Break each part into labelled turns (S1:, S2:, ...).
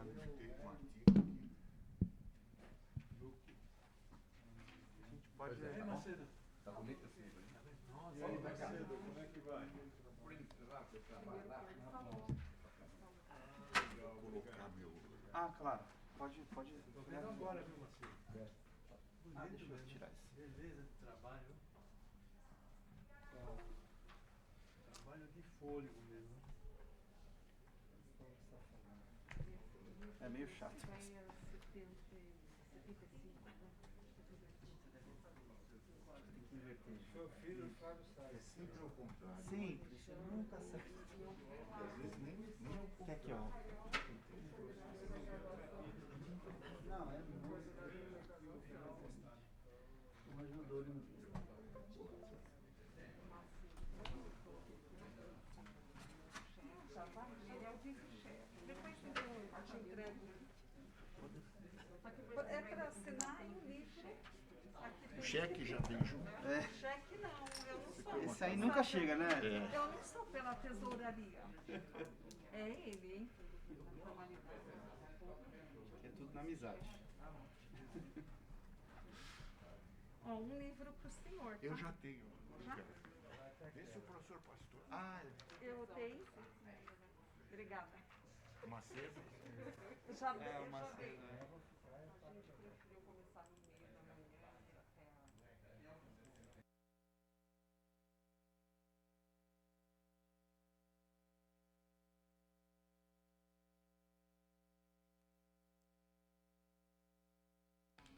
S1: Tem um artigo aqui.
S2: A gente pode...
S3: Ei, Macedo.
S1: Tá bonito esse livro, hein?
S3: Nossa, e aí, Macedo, como é que vai?
S1: Por lá, você trabalha lá?
S3: Legal,
S1: Colocar meu...
S2: Ah, claro. Pode...
S3: Tô vendo agora, viu, Macedo? Bonito
S2: deixa eu
S3: mesmo.
S2: tirar esse.
S3: Beleza de trabalho, viu? Trabalho de fôlego mesmo.
S2: É meio chato.
S4: Vai a 75, né?
S2: Tem que inverter.
S3: Seu filho, Flávio
S1: É
S3: Salles.
S1: sempre ao contrário.
S2: Sempre, você nunca acerta.
S1: Às vezes nem ao
S2: Quer
S1: contrário.
S2: que ó? Não, é muito. Não ajudou ninguém.
S4: Já vai, ele é o vice-chefe. Depois eu te entrego. É para assinar e o livro. Aqui tem
S1: O cheque já vem junto.
S4: cheque não, eu não sou.
S2: Esse aí nunca chega, né?
S4: Eu não sou pela tesouraria. É ele, hein?
S2: É tudo na amizade.
S4: Ó, um livro para o senhor, tá?
S1: Eu já tenho.
S4: Já?
S1: Esse é o professor Pastor. Ah,
S4: Eu tenho. Obrigada.
S1: Macedo.
S4: Já
S2: É,
S4: já
S2: uma
S4: veio.
S2: cena.
S4: A gente preferiu começar no meio da manhã até a...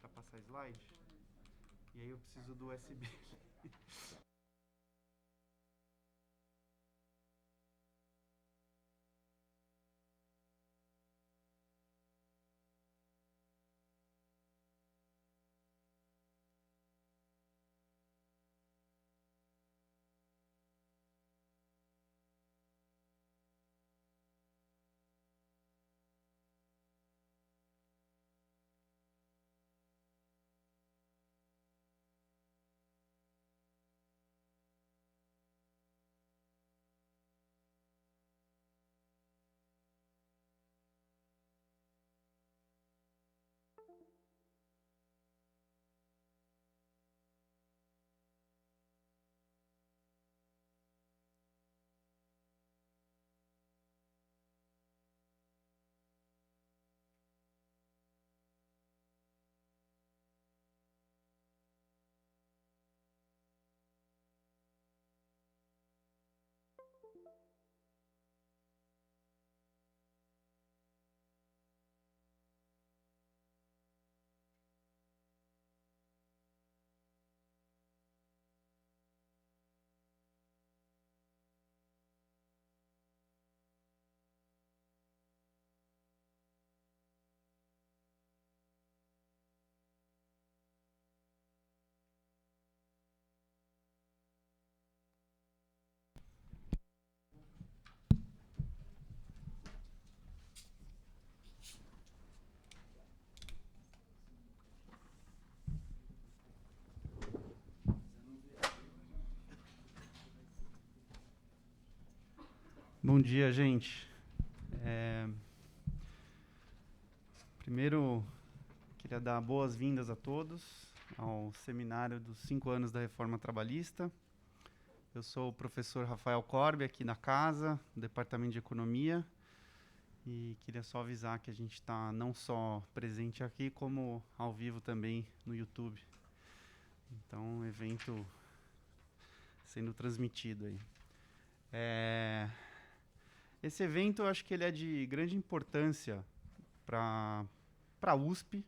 S2: Pra passar slide. E aí eu preciso do USB. Bom dia, gente. Primeiro, queria dar boas-vindas a todos ao seminário dos 5 anos da Reforma Trabalhista. Eu sou o professor Rafael Corbe, aqui da casa, do Departamento de Economia, e queria só avisar que a gente está não só presente aqui, como ao vivo também no YouTube. Então, evento sendo transmitido aí. Esse evento, eu acho que ele é de grande importância para a USP,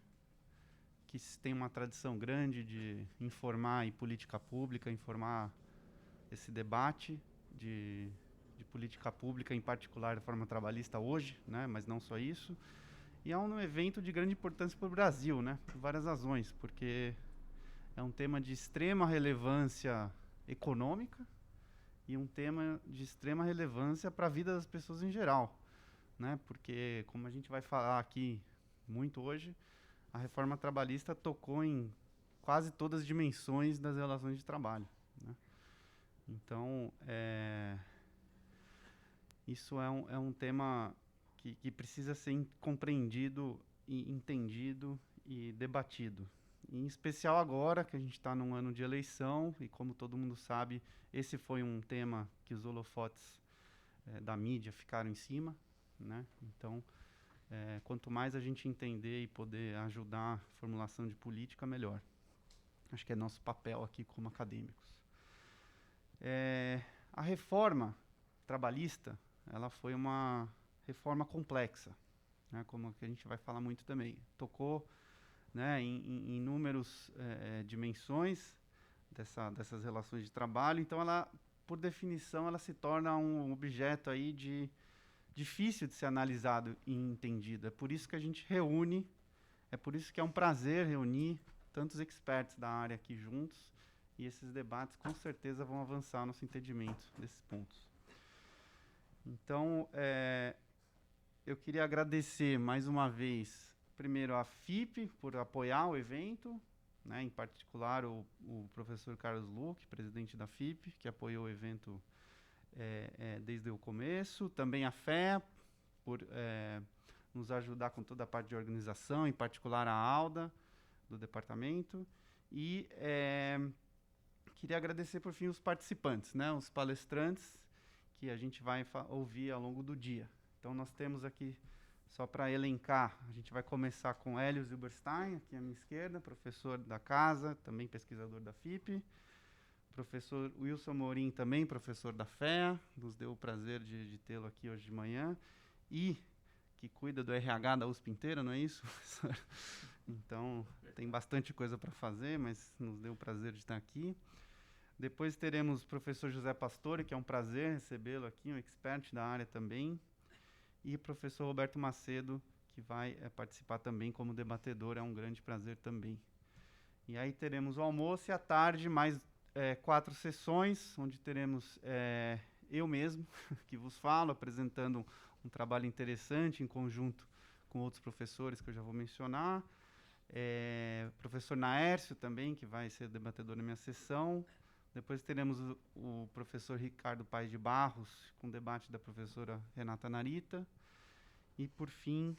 S2: que tem uma tradição grande de informar em política pública, informar esse debate de política pública, em particular da reforma trabalhista hoje, né, mas não só isso. E é um evento de grande importância para o Brasil, né, por várias razões, porque é um tema de extrema relevância econômica, e um tema de extrema relevância para a vida das pessoas em geral, né? Porque, como a gente vai falar aqui muito hoje, a reforma trabalhista tocou em quase todas as dimensões das relações de trabalho, né? Então, isso é um tema que precisa ser compreendido e entendido e debatido. Em especial agora que a gente está num ano de eleição e, como todo mundo sabe, esse foi um tema que os holofotes da mídia ficaram em cima, né? Então, quanto mais a gente entender e poder ajudar a formulação de política, melhor. Acho que é nosso papel aqui como acadêmicos. A reforma trabalhista, ela foi uma reforma complexa, né, como que a gente vai falar muito também. Tocou, né, em inúmeras dimensões dessas relações de trabalho. Então, ela, por definição, ela se torna um objeto aí difícil de ser analisado e entendido. É por isso que a gente reúne, é por isso que é um prazer reunir tantos experts da área aqui juntos, e esses debates com certeza vão avançar nosso entendimento desses pontos. Então, eu queria agradecer mais uma vez, primeiro a FIP por apoiar o evento, né, em particular o professor Carlos Luque, presidente da FIP, que apoiou o evento desde o começo, também a FEA, por nos ajudar com toda a parte de organização, em particular a Alda, do departamento, e queria agradecer, por fim, os participantes, né, os palestrantes, que a gente vai ouvir ao longo do dia. Então, nós temos aqui, só para elencar, a gente vai começar com Hélio Zilberstein, aqui à minha esquerda, professor da casa, também pesquisador da FIP, professor Wilson Morim, também professor da FEA, nos deu o prazer de tê-lo aqui hoje de manhã, e que cuida do RH da USP inteira, não é isso, professor? Então, tem bastante coisa para fazer, mas nos deu o prazer de estar aqui. Depois teremos o professor José Pastore, que é um prazer recebê-lo aqui, um expert da área também, e o professor Roberto Macedo, que vai participar também como debatedor, é um grande prazer também. E aí teremos o almoço e à tarde mais 4 sessões, onde teremos eu mesmo, que vos falo, apresentando um trabalho interessante em conjunto com outros professores que eu já vou mencionar. Professor Naércio também, que vai ser debatedor na minha sessão. Depois teremos o professor Ricardo Paes de Barros, com debate da professora Renata Narita. E, por fim,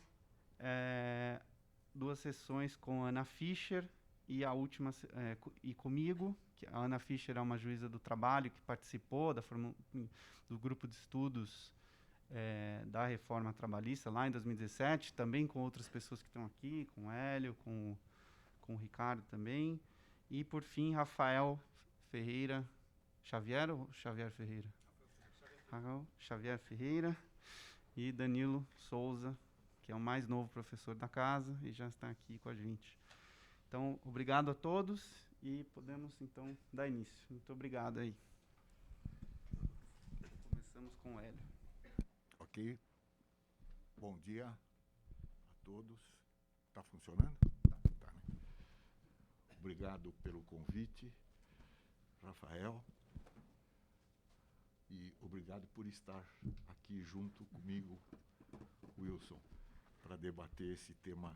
S2: 2 sessões com a Ana Fischer e a última e comigo, que a Ana Fischer é uma juíza do trabalho que participou do grupo de estudos da reforma trabalhista lá em 2017, também com outras pessoas que estão aqui, com o Hélio, com o Ricardo também. E, por fim, Rafael Ferreira, Xavier ou Xavier Ferreira? Xavier Ferreira e Danilo Souza, que é o mais novo professor da casa e já está aqui com a gente. Então, obrigado a todos e podemos, então, dar início. Muito obrigado aí. Começamos com o Hélio.
S1: Ok. Bom dia a todos. Está funcionando? Tá, né? Obrigado pelo convite, Rafael. E obrigado por estar aqui junto comigo, Wilson, para debater esse tema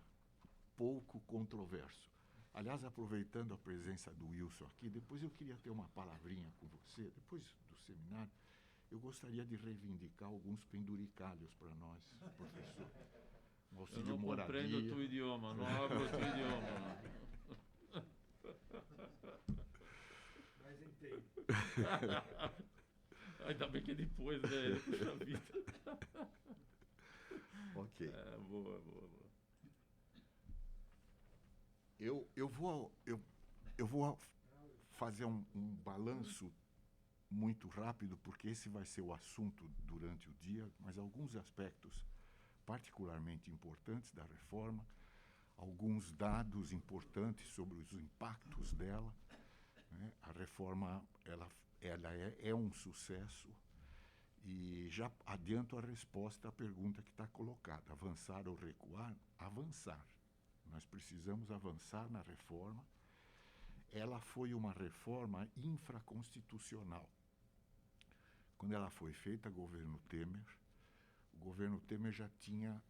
S1: pouco controverso. Aliás, aproveitando a presença do Wilson aqui, depois eu queria ter uma palavrinha com você, depois do seminário. Eu gostaria de reivindicar alguns penduricalhos para nós, professor. Um auxílio
S5: Eu não
S1: moradia.
S5: compreendo o teu idioma, não hablo o teu idioma.
S3: Mas entendo.
S5: Ainda bem que é depois, né? Puxa vida.
S1: Ok.
S5: Boa.
S1: Eu vou fazer um balanço muito rápido, porque esse vai ser o assunto durante o dia, mas alguns aspectos particularmente importantes da reforma, alguns dados importantes sobre os impactos dela, né? A reforma ela é um sucesso e já adianto a resposta à pergunta que está colocada: avançar ou recuar? Avançar. Nós precisamos avançar na reforma. Ela foi uma reforma infraconstitucional. Quando ela foi feita, o governo Temer já tinha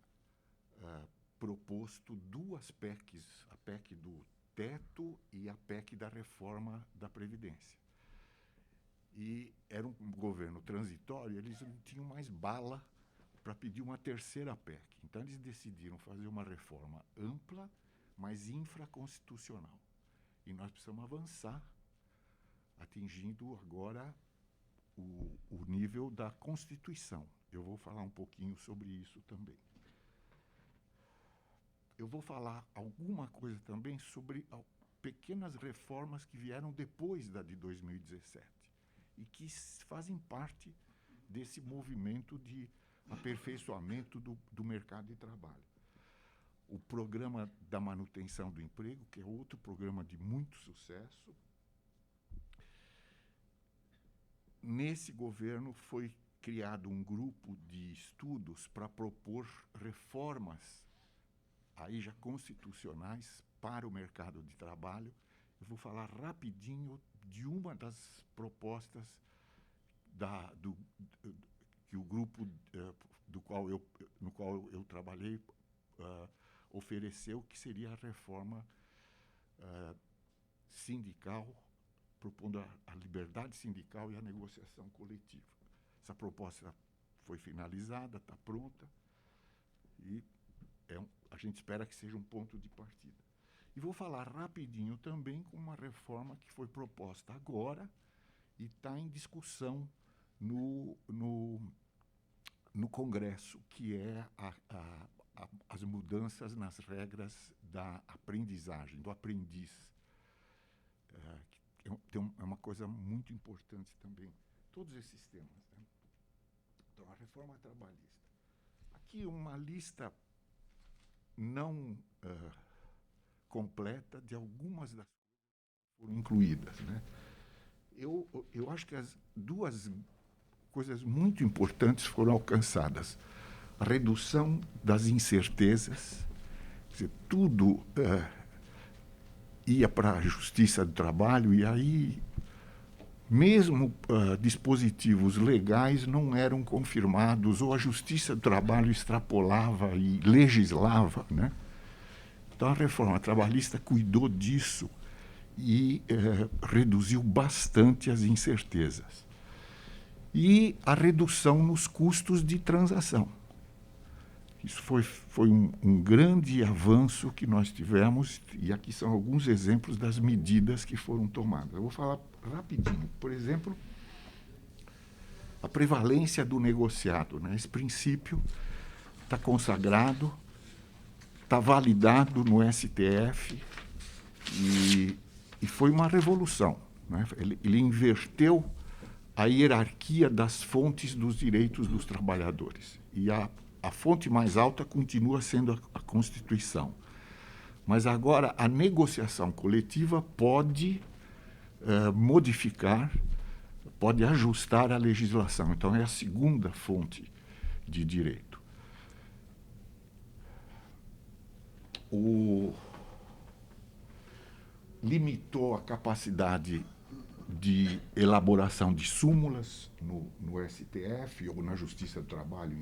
S1: proposto 2 PECs, a PEC do teto e a PEC da reforma da Previdência. E era um governo transitório, eles não tinham mais bala para pedir uma terceira PEC. Então, eles decidiram fazer uma reforma ampla, mas infraconstitucional. E nós precisamos avançar, atingindo agora o nível da Constituição. Eu vou falar um pouquinho sobre isso também. Eu vou falar alguma coisa também sobre pequenas reformas que vieram depois da de 2017 e que fazem parte desse movimento de aperfeiçoamento do mercado de trabalho. O programa da manutenção do emprego, que é outro programa de muito sucesso. Nesse governo foi criado um grupo de estudos para propor reformas, aí já constitucionais, para o mercado de trabalho. Eu vou falar rapidinho de uma das propostas que o grupo no qual eu trabalhei ofereceu, que seria a reforma sindical, propondo a liberdade sindical e a negociação coletiva. Essa proposta foi finalizada, está pronta, e a gente espera que seja um ponto de partida. E vou falar rapidinho também com uma reforma que foi proposta agora e está em discussão no Congresso, que é as mudanças nas regras da aprendizagem, do aprendiz. É uma coisa muito importante também. Todos esses temas. Né? Então, a reforma trabalhista. Aqui uma lista não completa de algumas das coisas que foram incluídas. Né? Eu acho que as duas coisas muito importantes foram alcançadas. A redução das incertezas, quer dizer, tudo ia para a Justiça do Trabalho, e aí mesmo dispositivos legais não eram confirmados, ou a Justiça do Trabalho extrapolava e legislava. Né? Então, a reforma trabalhista cuidou disso e reduziu bastante as incertezas. E a redução nos custos de transação. Isso foi um grande avanço que nós tivemos, e aqui são alguns exemplos das medidas que foram tomadas. Eu vou falar rapidinho. Por exemplo, a prevalência do negociado. Né? Esse princípio está consagrado, está validado no STF, e foi uma revolução. Né? Ele inverteu a hierarquia das fontes dos direitos dos trabalhadores. E a fonte mais alta continua sendo a Constituição. Mas agora a negociação coletiva pode modificar, pode ajustar a legislação. Então, é a segunda fonte de direito. Limitou a capacidade de elaboração de súmulas no STF ou na Justiça do Trabalho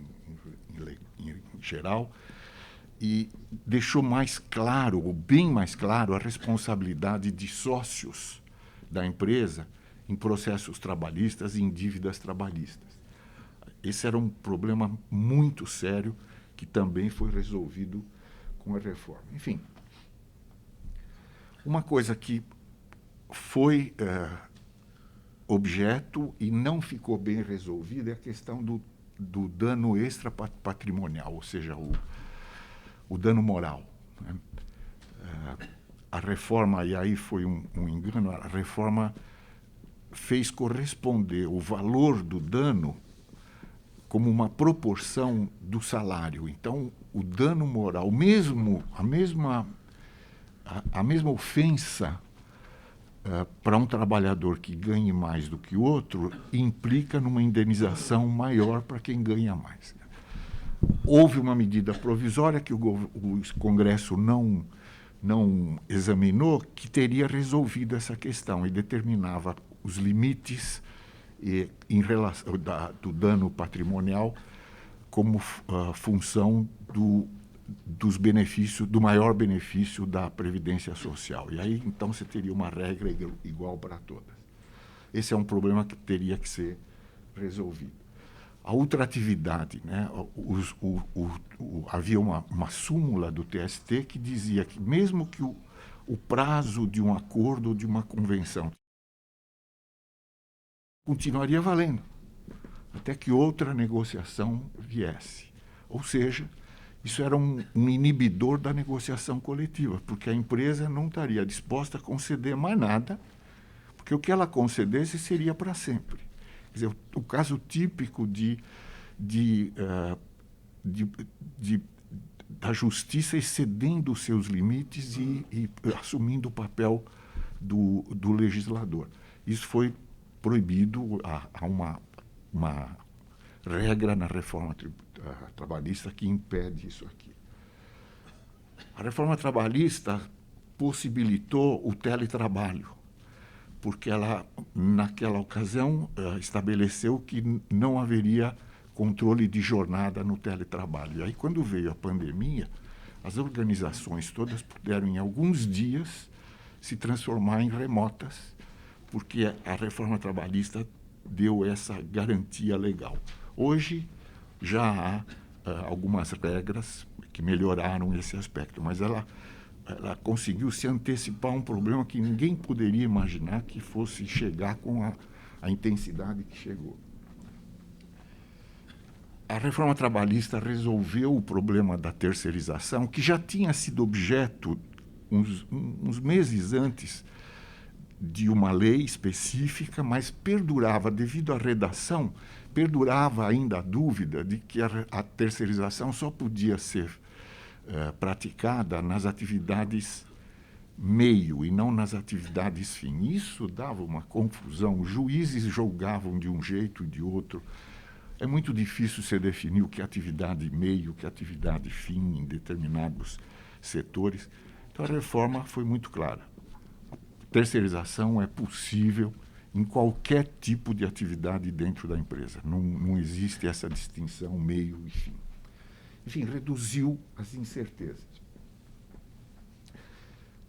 S1: em geral, e deixou mais claro, ou bem mais claro, a responsabilidade de sócios da empresa em processos trabalhistas e em dívidas trabalhistas. Esse era um problema muito sério que também foi resolvido com a reforma. Enfim, uma coisa que foi objeto e não ficou bem resolvida é a questão do dano extrapatrimonial, ou seja, o dano moral. Né? A reforma, e aí foi um engano, a reforma fez corresponder o valor do dano como uma proporção do salário. Então, o dano moral, a mesma ofensa para um trabalhador que ganhe mais do que o outro, implica numa indenização maior para quem ganha mais. Houve uma medida provisória que o Congresso não examinou, que teria resolvido essa questão e determinava os limites em relação do dano patrimonial como função dos benefícios, do maior benefício da Previdência Social. E aí, então, você teria uma regra igual para todas. Esse é um problema que teria que ser resolvido. a ultratividade, né? Havia uma súmula do TST que dizia que mesmo que o prazo de um acordo ou de uma convenção continuaria valendo, até que outra negociação viesse. Ou seja, isso era um inibidor da negociação coletiva, porque a empresa não estaria disposta a conceder mais nada, porque o que ela concedesse seria para sempre. Quer dizer, o caso típico da justiça excedendo os seus limites e assumindo o papel do legislador. Isso foi proibido, há uma regra na reforma trabalhista que impede isso aqui. A reforma trabalhista possibilitou o teletrabalho, porque ela, naquela ocasião, estabeleceu que não haveria controle de jornada no teletrabalho. E aí, quando veio a pandemia, as organizações todas puderam, em alguns dias, se transformar em remotas, porque a reforma trabalhista deu essa garantia legal. Hoje, já há algumas regras que melhoraram esse aspecto, mas ela conseguiu se antecipar a um problema que ninguém poderia imaginar que fosse chegar com a intensidade que chegou. A reforma trabalhista resolveu o problema da terceirização, que já tinha sido objeto, uns meses antes, de uma lei específica, mas perdurava, devido à redação, perdurava ainda a dúvida de que a terceirização só podia ser praticada nas atividades meio e não nas atividades fim. Isso dava uma confusão, os juízes julgavam de um jeito e de outro. É muito difícil se definir o que é atividade meio, o que é atividade fim em determinados setores. Então a reforma foi muito clara. A terceirização é possível em qualquer tipo de atividade dentro da empresa. Não existe essa distinção meio e fim. Enfim, reduziu as incertezas.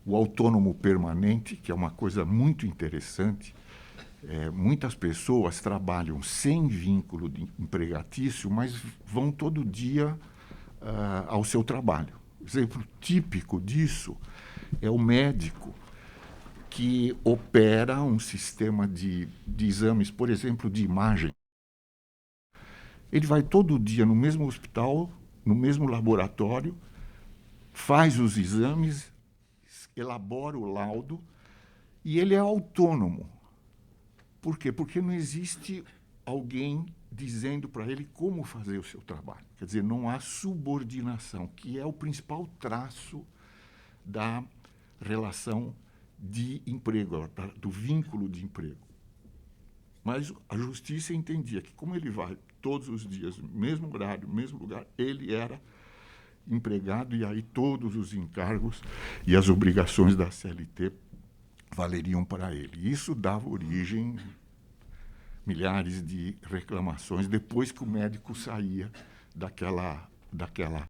S1: O autônomo permanente, que é uma coisa muito interessante, muitas pessoas trabalham sem vínculo empregatício, mas vão todo dia ao seu trabalho. Exemplo típico disso é o médico que opera um sistema de exames, por exemplo, de imagem. Ele vai todo dia no mesmo hospital, no mesmo laboratório, faz os exames, elabora o laudo e ele é autônomo. Por quê? Porque não existe alguém dizendo para ele como fazer o seu trabalho. Quer dizer, não há subordinação, que é o principal traço da relação de emprego, do vínculo de emprego. Mas a justiça entendia que, como ele vai todos os dias, no mesmo horário, no mesmo lugar, ele era empregado e aí todos os encargos e as obrigações da CLT valeriam para ele. Isso dava origem a milhares de reclamações depois que o médico saía daquela